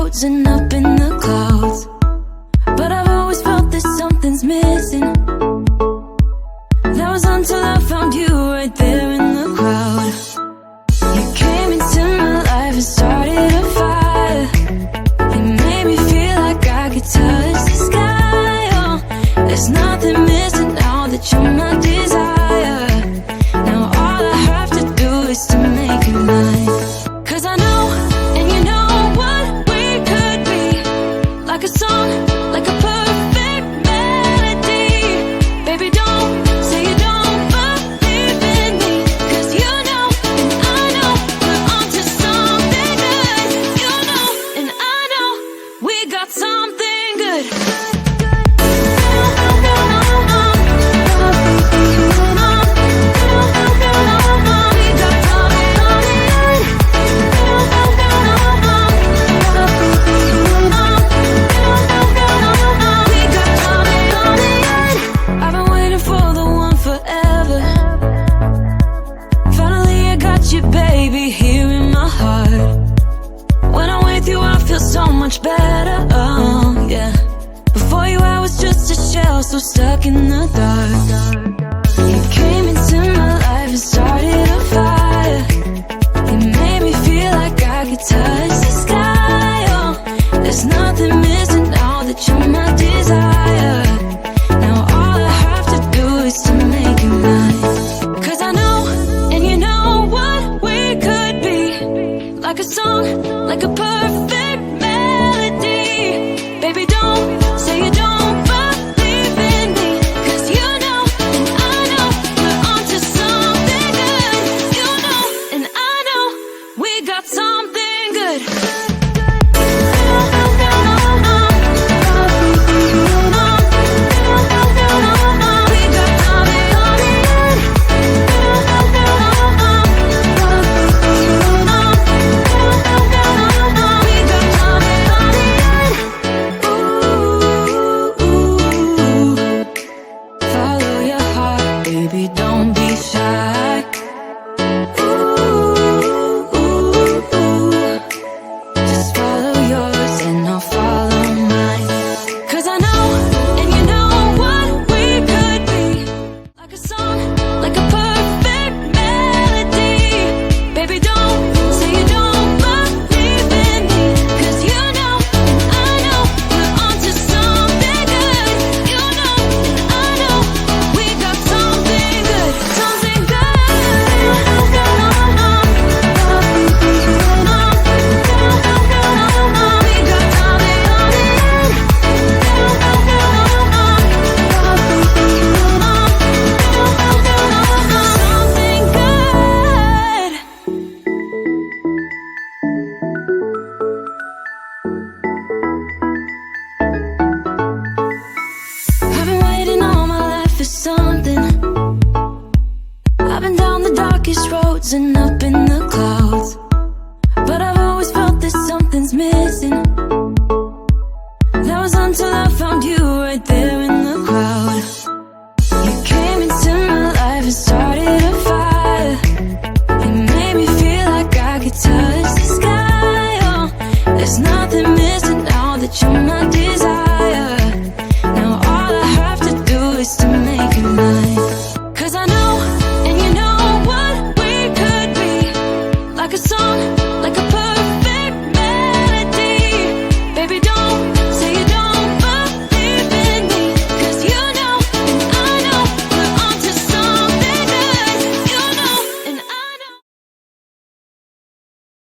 roads and up in the clouds, but I've always felt that something's missing. That was until I found you right there in the crowd. You came into my life and started a fire. You made me feel like I could touch the sky. Oh, there's nothing missing now that you're my desire. Now all I have to do is to make you mine. 'Cause I know, and you know what we could be. Like a song, like a perfect melody. Baby, don't say you don't believe in me, 'cause you know, and I know, we're onto something good. You know, and I know, we got something good. I've been waiting for the one forever. Finally I got you, baby, here in my heart. When I'm with you I feel so much better, oh yeah. Before you I was just a shell, so stuck in the dark. You came into my life and started a fire. You made me feel like I could touch the sky. Oh, there's nothing missing now that you're my desire. Now all I have to do is to make you mine. 'Cause I know, and you know what we could be. Like a song, like a perfect melody. Baby, don't say you don't believe in me, 'cause you know, and I know, we're onto something good. You know, and I know, we got something good. Follow your heart, baby, don't be shy. Just follow yours and I'll follow mine. 'Cause I know, and you know what we could be. Like a song, like a perfect melody. Baby, don't say you don't believe in me, 'cause you know, and I know, we're onto something good. You know, and I know, we got something good. Something good. I've been waiting all my life for something. I've been down the darkest roads and up in the clouds, but I've always felt that something's missing. That was until I found you right there in the crowd. You came into my life and started a fire. You made me feel like I could touch the sky. Oh, there's nothing missing now that you're